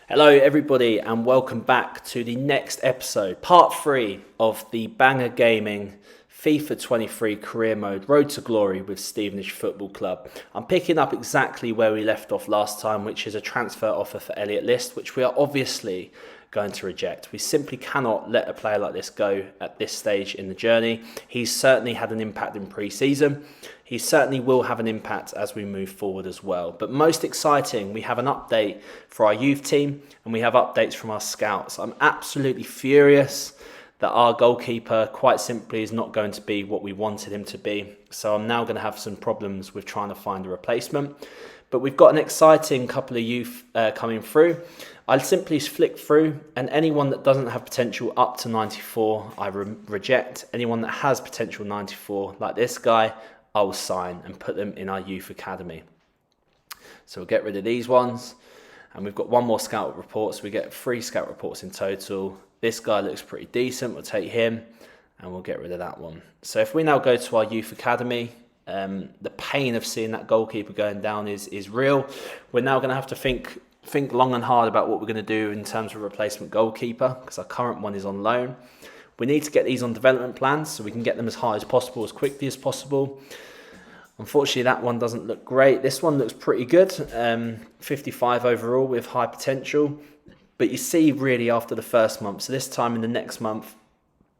Hello everybody and welcome back to the next episode, part 3 of the Banger Gaming FIFA 23 Career Mode Road to Glory with Stevenage Football Club. I'm picking up exactly where we left off last time, which is a transfer offer for Elliot List, which we are obviously going to reject. We simply cannot let a player like this go at this stage in the journey. He's certainly had an impact in pre-season. He certainly will have an impact as we move forward as well. But most exciting, we have an update for our youth team and we have updates from our scouts. I'm absolutely furious that our goalkeeper quite simply is not going to be what we wanted him to be. So I'm now going to have some problems with trying to find a replacement. But we've got an exciting couple of youth coming through. I'll simply flick through, and anyone that doesn't have potential up to 94, I reject. Anyone that has potential 94, like this guy, I will sign and put them in our youth academy. So we'll get rid of these ones. And we've got one more scout report, so we get 3 scout reports in total. This guy looks pretty decent, we'll take him, and we'll get rid of that one. So if we now go to our youth academy, the pain of seeing that goalkeeper going down is real. We're now going to have to think long and hard about what we're going to do in terms of replacement goalkeeper, because our current one is on loan. We need to get these on development plans so we can get them as high as possible, as quickly as possible. Unfortunately, that one doesn't look great. This one looks pretty good, 55 overall with high potential. But you see really after the first month, so this time in the next month,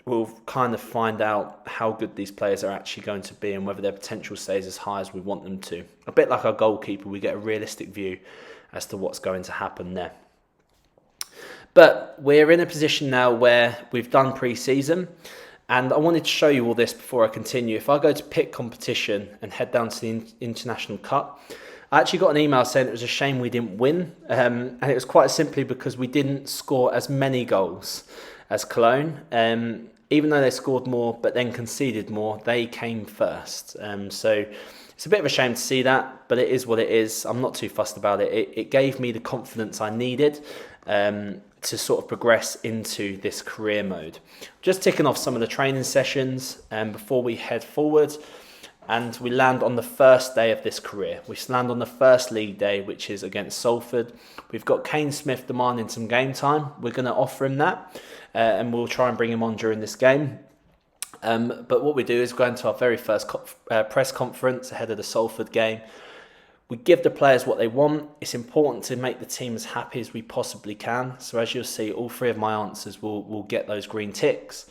we'll kind of find out how good these players are actually going to be and whether their potential stays as high as we want them to. A bit like our goalkeeper, we get a realistic view as to what's going to happen there. But we're in a position now where we've done pre-season, and I wanted to show you all this before I continue. If I go to pick competition and head down to the International Cup, I actually got an email saying it was a shame we didn't win, and it was quite simply because we didn't score as many goals as Cologne. Even though they scored more but then conceded more, they came first. So it's a bit of a shame to see that, but it is what it is. I'm not too fussed about it. It gave me the confidence I needed to sort of progress into this career mode. Just ticking off some of the training sessions before we head forward. And we land on the first day of this career. We land on the first league day, which is against Salford. We've got Kane Smith demanding some game time. We're going to offer him that, and we'll try and bring him on during this game. But what we do is go into our very first press conference ahead of the Salford game. We give the players what they want. It's important to make the team as happy as we possibly can. So as you'll see, all 3 of my answers will get those green ticks.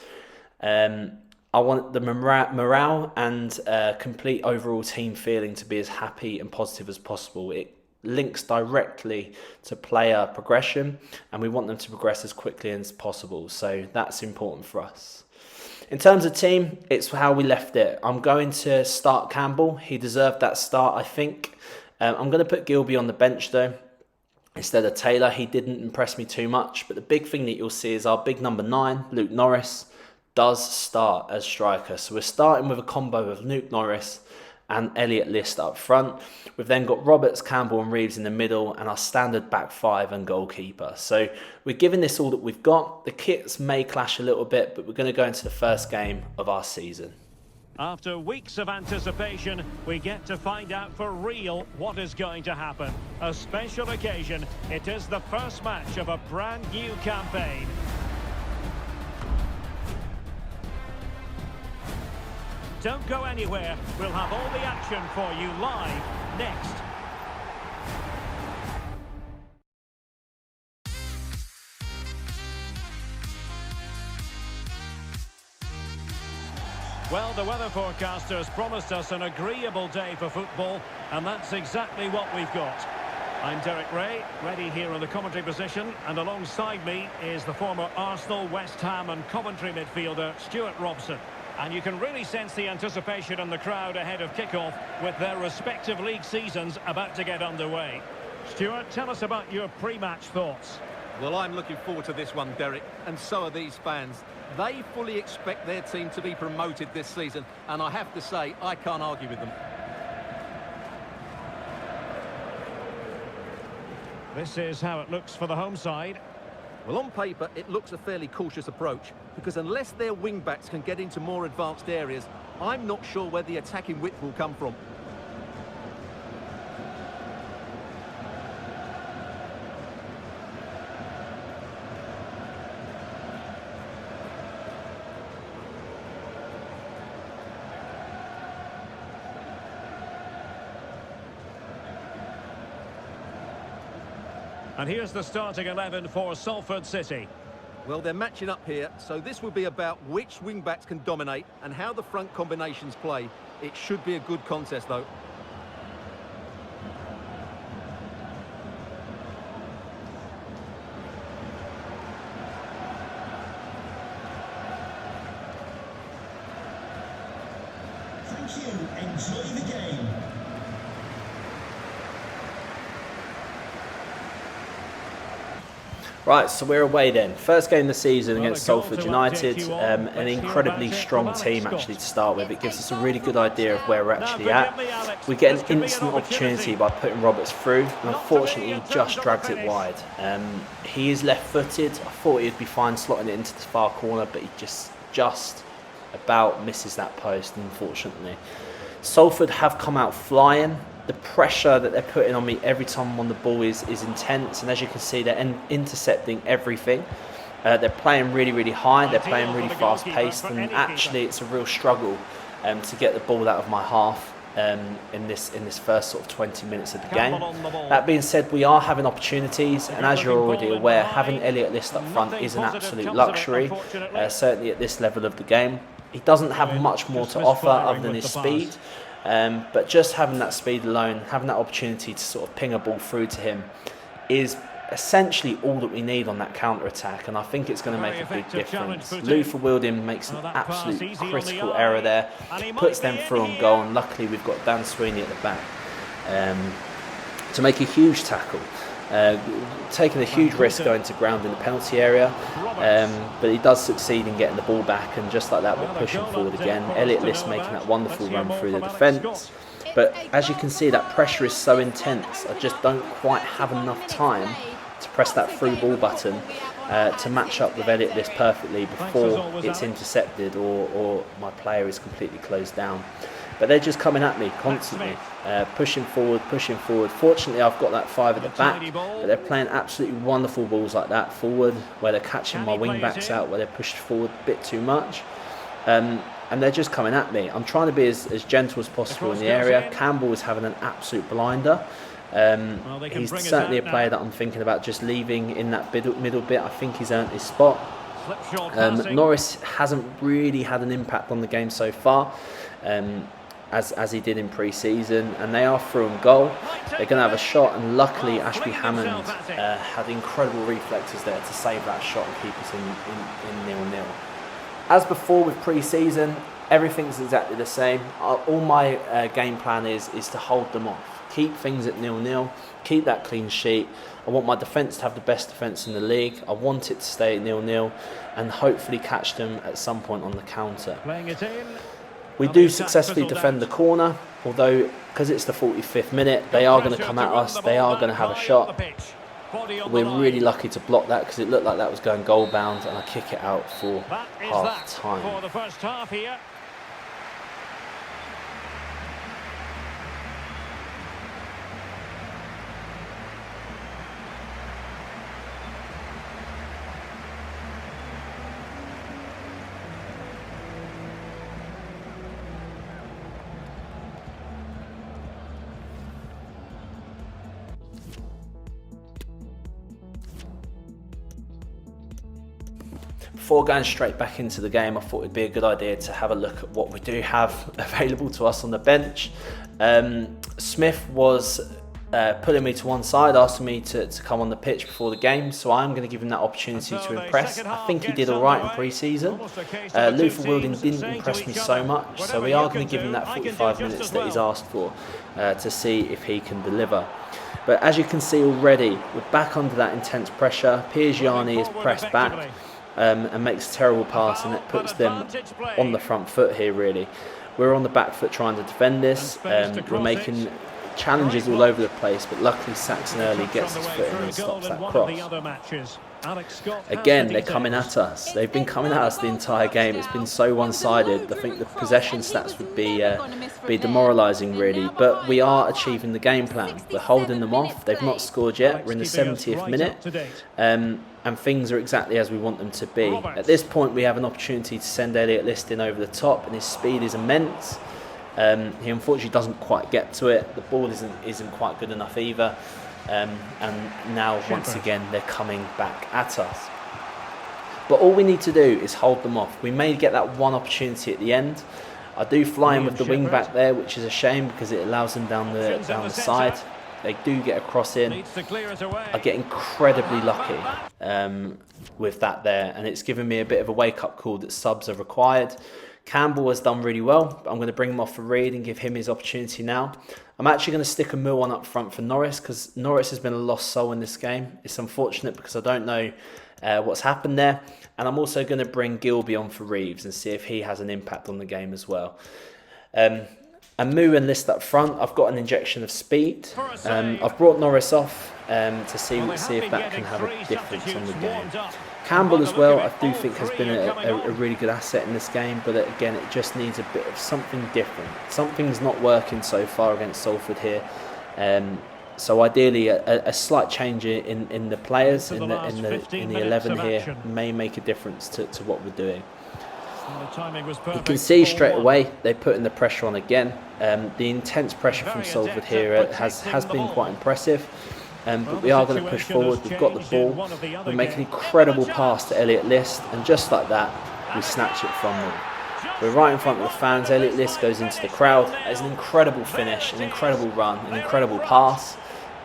I want the morale and complete overall team feeling to be as happy and positive as possible. It links directly to player progression, and we want them to progress as quickly as possible. So that's important for us. In terms of team, it's how we left it. I'm going to start Campbell. He deserved that start, I think. I'm going to put Gilby on the bench, though, instead of Taylor. He didn't impress me too much. But the big thing that you'll see is our big number 9, Luke Norris, does start as striker. So we're starting with a combo of Luke Norris and Elliot List up front. We've then got Roberts, Campbell and Reeves in the middle, and our standard back 5 and goalkeeper. So we're giving this all that we've got. The kits may clash a little bit, but we're going to go into the first game of our season. After weeks of anticipation, we get to find out for real what is going to happen. A special occasion. It is the first match of a brand new campaign. Don't go anywhere. We'll have all the action for you live next. Well, the weather forecasters promised us an agreeable day for football, and that's exactly what we've got. I'm Derek Ray, ready here in the commentary position, and alongside me is the former Arsenal, West Ham and Coventry midfielder Stuart Robson. And you can really sense the anticipation in the crowd ahead of kickoff with their respective league seasons about to get underway. Stuart, tell us about your pre-match thoughts. Well, I'm looking forward to this one, Derek, and so are these fans. They fully expect their team to be promoted this season, and I have to say, I can't argue with them. This is how it looks for the home side. Well, on paper, it looks a fairly cautious approach, because unless their wing-backs can get into more advanced areas, I'm not sure where the attacking width will come from. And here's the starting 11 for Salford City. Well, they're matching up here, so this will be about which wing-backs can dominate and how the front combinations play. It should be a good contest, though. Thank you. Enjoy the game. Right, so we're away then. First game of the season against Salford United. An incredibly strong team actually to start with. It gives us a really good idea of where we're actually at. We get an instant opportunity by putting Roberts through, and unfortunately he just dragged it wide. He is left-footed. I thought he'd be fine slotting it into the far corner, but he just about misses that post, unfortunately. Salford have come out flying. The pressure that they're putting on me every time I'm on the ball is intense, and as you can see, they're intercepting everything. They're playing really high, they're playing really fast paced, and actually it's a real struggle to get the ball out of my half in this first sort of 20 minutes of the game. That being said, we are having opportunities, and as you're already aware, having Elliot List up front is an absolute luxury, certainly at this level of the game. He doesn't have much more to offer other than his speed. But just having that speed alone, having that opportunity to sort of ping a ball through to him is essentially all that we need on that counter-attack, and I think it's going to make a big difference. Luther Wilding makes an absolute critical error there, puts them through on goal, and luckily we've got Dan Sweeney at the back to make a huge tackle. Taking a huge risk going to ground in the penalty area, but he does succeed in getting the ball back, and just like that we're pushing forward again. Elliot List making that wonderful run through the defence, but as you can see, that pressure is so intense, I just don't quite have enough time to press that through ball button to match up with Elliot List perfectly before it's intercepted or my player is completely closed down. But they're just coming at me constantly, pushing forward. Fortunately, I've got that 5 at the back, but they're playing absolutely wonderful balls like that forward, where they're catching my wing backs out, where they're pushed forward a bit too much. And they're just coming at me. I'm trying to be as gentle as possible in the area. Campbell is having an absolute blinder. He's certainly a player that I'm thinking about just leaving in that middle bit. I think he's earned his spot. Norris hasn't really had an impact on the game so far. As he did in pre-season, and they are through on goal. They're going to have a shot, and luckily Ashby Hammond had incredible reflexes there to save that shot and keep us in 0-0. As before with pre-season, everything's exactly the same. All my game plan is to hold them off, keep things at 0-0, keep that clean sheet. I want my defence to have the best defence in the league. I want it to stay at 0-0 and hopefully catch them at some point on the counter. We do successfully defend the corner, although because it's the 45th minute, they are going to come at us, they are going to have a shot. We're really lucky to block that because it looked like that was going goal bound, and I kick it out for half time. Before going straight back into the game, I thought it'd be a good idea to have a look at what we do have available to us on the bench. Smith was pulling me to one side, asking me to come on the pitch before the game, so I'm going to give him that opportunity to impress. I think he did alright in pre-season. Luther Wilding didn't impress me so much, so we are going to give him that 45 minutes that he's asked for to see if he can deliver. But as you can see already, we're back under that intense pressure. Piergiani is pressed back and makes a terrible pass, and it puts them on the front foot here really. We're on the back foot trying to defend this. We're making challenges all over the place, but luckily Saxon early gets his foot in and stops that cross. Again, they're coming at us. They've been coming at us the entire game. It's been so one-sided. I think the possession stats would be demoralising really, but we are achieving the game plan. We're holding them off. They've not scored yet. We're in the 70th minute, and things are exactly as we want them to be. At this point, we have an opportunity to send Elliot List in over the top, and his speed is immense. He unfortunately doesn't quite get to it. The ball isn't quite good enough either. and now once again they're coming back at us. But all we need to do is hold them off. We may get that one opportunity at the end. I do fly in with the wing back there, which is a shame because it allows them down the side. They do get a cross in. I get incredibly lucky with that there, and it's given me a bit of a wake-up call that subs are required. Campbell has done really well, but I'm going to bring him off for Reed and give him his opportunity now. I'm actually going to stick a mill on up front for Norris because Norris has been a lost soul in this game. It's unfortunate because I don't know what's happened there. And I'm also going to bring Gilby on for Reeves and see if he has an impact on the game as well. And Moo and List up front, I've got an injection of speed. I've brought Norris off to see if that can have a difference on the game. Campbell as well, I do think has been a really good asset in this game, but again, it just needs a bit of something different. Something's not working so far against Salford here. So ideally, a slight change in the players in the 11 here may make a difference to what we're doing. You can see straight away they put in the pressure on again. The intense pressure from Salford here has been quite impressive. But we are going to push forward. We've got the ball. We make an incredible pass to Elliot List, and just like that, we snatch it from them. We're right in front of the fans. Elliot List goes into the crowd. It's an incredible finish, an incredible run, an incredible pass.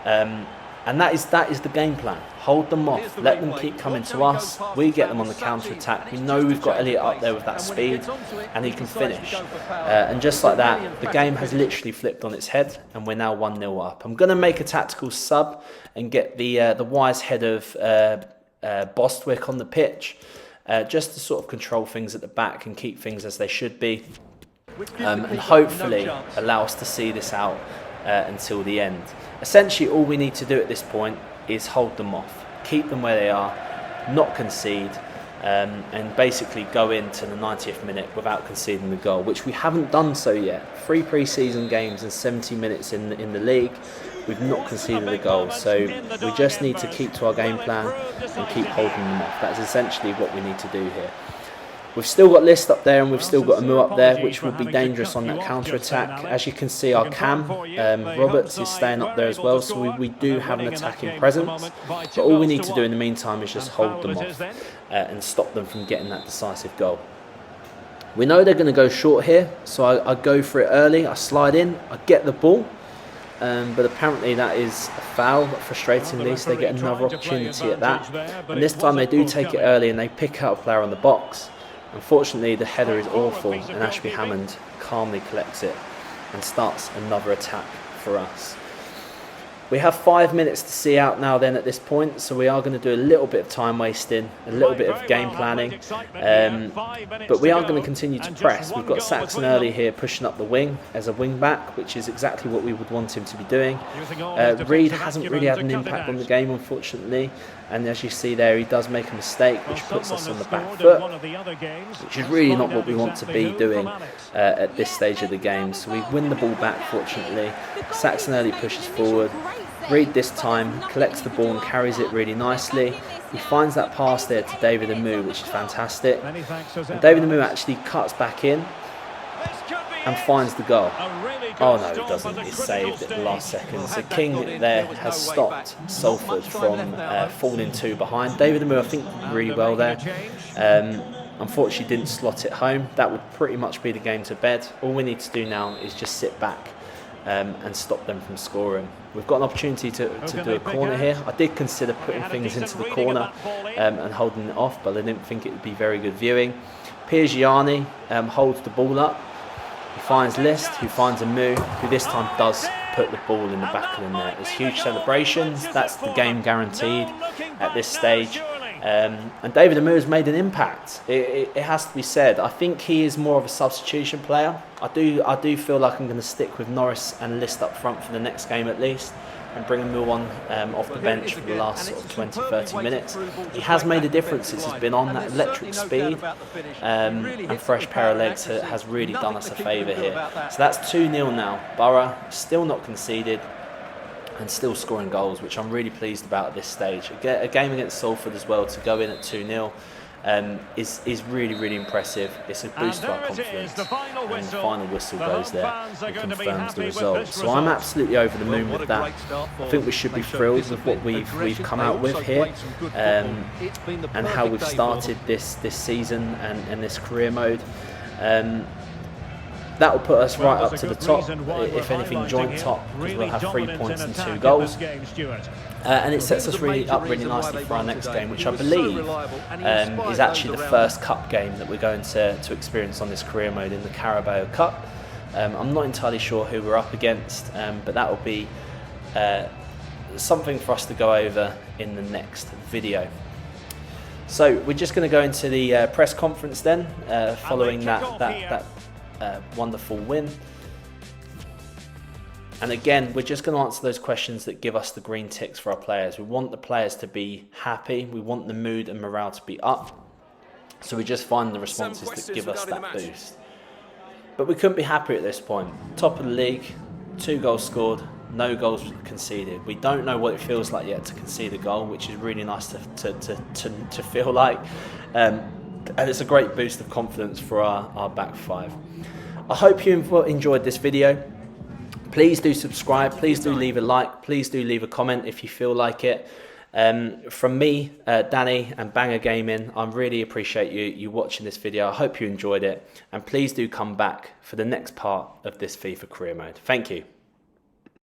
And that is the game plan. Hold them off. Let them keep coming to us. We get them on the counter-attack. We know we've got Elliot up there with that speed, and he can finish. And just like that, the game has literally flipped on its head, and we're now 1-0 up. I'm going to make a tactical sub and get the wise head of Bostwick on the pitch, just to sort of control things at the back and keep things as they should be, and hopefully allow us to see this out until the end. Essentially, all we need to do at this point is hold them off, keep them where they are, not concede, and basically go into the 90th minute without conceding the goal, which we haven't done so yet. 3 pre-season games and 70 minutes in the league, we've not conceded a goal. So we just need to keep to our game plan and keep holding them off. That's essentially what we need to do here. We've still got List up there and we've still got a Moo up there, which will be dangerous on that counter-attack. As you can see, our Cam, Roberts, is staying up there as well, so we do have an attacking presence. But all we need to do in the meantime is just hold them off and stop them from getting that decisive goal. We know they're going to go short here, so I go for it early. I slide in, I get the ball, but apparently that is a foul. Frustratingly, so they get another opportunity at that. And this time they do take it early and they pick out a player on the box. Unfortunately, the header is awful, and Ashby Hammond calmly collects it and starts another attack for us. We have 5 minutes to see out now then at this point, so we are going to do a little bit of time wasting, a little bit of game planning, but we are going to continue to press. We've got Saxon early here pushing up the wing as a wing back, which is exactly what we would want him to be doing. Reed hasn't really had an impact on the game, unfortunately, and as you see there, he does make a mistake, which puts us on the back foot, which is really not what we want to be doing at this stage of the game. So we win the ball back, fortunately. Saxon early pushes forward. Reed this time collects the ball and carries it really nicely. He finds that pass there to David and Moo, which is fantastic. And David and Moo actually cuts back in and finds the goal. Oh no, he doesn't. He's saved at the last second. So King there has stopped Salford from falling 2 behind. David and Moo, I think, really well there. Unfortunately, didn't slot it home. That would pretty much be the game to bed. All we need to do now is just sit back and stop them from scoring. We've got an opportunity to do a corner here. I did consider putting things into the corner and holding it off, but I didn't think it would be very good viewing. Piergiani holds the ball up. He finds List, who finds a Moo, who this time does put the ball in the back of the net. There's huge celebrations. That's the game guaranteed at this stage. And David Amu has made an impact. It has to be said. I think he is more of a substitution player. I do feel like I'm going to stick with Norris and List up front for the next game at least, and bring Amu on off the bench for the last sort of 20-30 minutes. He has made a difference since he's been on. That electric speed and fresh pair of legs has really done us a favour here. So that's 2-0 now. Borough still not conceded and still scoring goals, which I'm really pleased about at this stage. A game against Salford as well, to go in at 2-0 is really, really impressive. It's a boost to our confidence. The final and the whistle. final whistle goes there and confirms the result. result. So I'm absolutely over the moon with that. I think we should be thrilled with what we've come out with here, and how we've started this season and this career mode. That will put us right up to the top, if anything joint top, because we'll have 3 points and 2 goals. And it sets us really nicely for our next game, which I believe is actually the first cup game that we're going to experience on this career mode in the Carabao Cup. I'm not entirely sure who we're up against, but that will be something for us to go over in the next video. So we're just going to go into the press conference then, following that wonderful win. And again, we're just going to answer those questions that give us the green ticks for our players. We want the players to be happy. We want the mood and morale to be up. So we just find the responses that give us that boost. But we couldn't be happier at this point. Top of the league, 2 goals scored, no goals conceded. We don't know what it feels like yet to concede a goal, which is really nice to feel like. And it's a great boost of confidence for our back 5. I hope you enjoyed this video. Please do subscribe, please do leave a like, please do leave a comment if you feel like it. From me, Danny and Banger Gaming, I really appreciate you watching this video. I hope you enjoyed it, and please do come back for the next part of this FIFA career mode. Thank you.